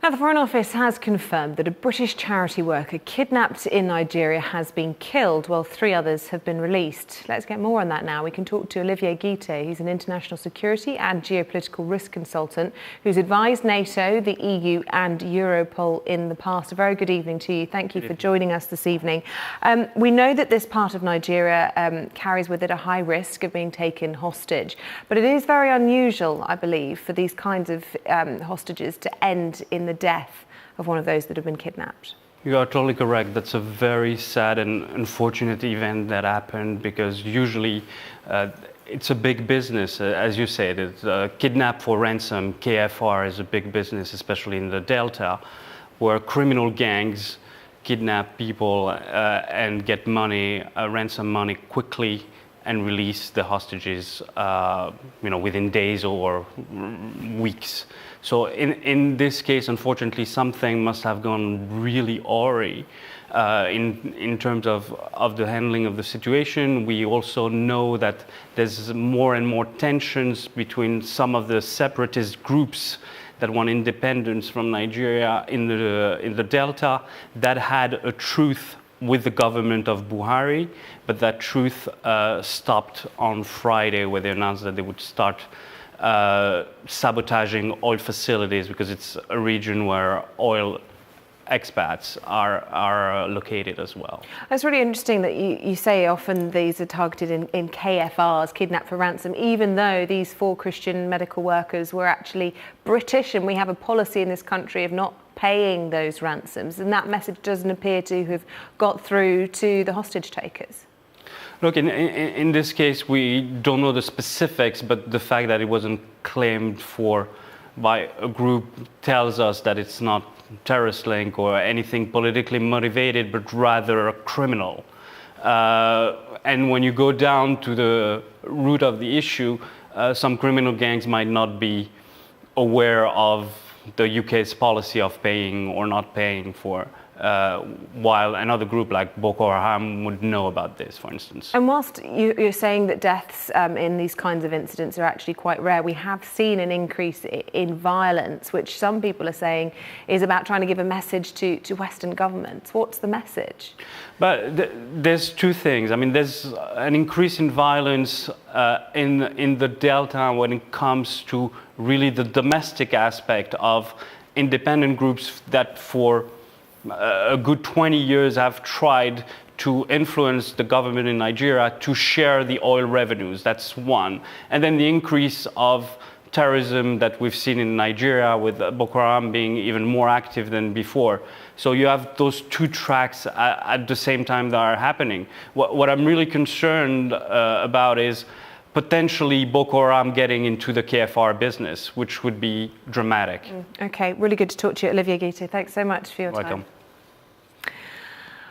Now, the Foreign Office has confirmed that a British charity worker kidnapped in Nigeria has been killed, while 3 others have been released. Let's get more on that now. We can talk to Olivier Guité. He's an international security and geopolitical risk consultant who's advised NATO, the EU and Europol in the past. A very good evening to you. Thank you for joining us this evening. We know that this part of Nigeria carries with it a high risk of being taken hostage, but it is very unusual, I believe, for these kinds of hostages to end in the death of one of those that have been kidnapped. You are totally correct. That's a very sad and unfortunate event that happened because usually it's a big business, as you said. It's kidnap for ransom, KFR is a big business, especially in the Delta, where criminal gangs kidnap people and get money, ransom money quickly and release the hostages within days or weeks. So in this case, unfortunately, something must have gone really awry in terms of the handling of the situation. We also know that there's more and more tensions between some of the separatist groups that want independence from Nigeria in the Delta that had a truce with the government of Buhari, but that truce stopped on Friday, where they announced that they would start sabotaging oil facilities because it's a region where oil expats are located as well. It's really interesting that you say often these are targeted in KFRs, kidnap for ransom, even though these 4 Christian medical workers were actually British, and we have a policy in this country of not paying those ransoms, and that message doesn't appear to have got through to the hostage takers. Look, in this case, we don't know the specifics, but the fact that it wasn't claimed for by a group tells us that it's not terrorist link or anything politically motivated, but rather a criminal. And when you go down to the root of the issue, some criminal gangs might not be aware of the UK's policy of paying or not paying for, while another group like Boko Haram would know about this, for instance. And whilst you're saying that deaths in these kinds of incidents are actually quite rare, we have seen an increase in violence, which some people are saying is about trying to give a message to Western governments. What's the message? But there's 2 things. I mean, there's an increase in violence in the Delta when it comes to really the domestic aspect of independent groups that for a good 20 years have tried to influence the government in Nigeria to share the oil revenues. That's one. And then the increase of terrorism that we've seen in Nigeria, with Boko Haram being even more active than before. So you have those 2 tracks at the same time that are happening. What I'm really concerned about is potentially Boko Haram getting into the KFR business, which would be dramatic. Okay, really good to talk to you, Olivier Guité. Thanks so much for your time. Welcome.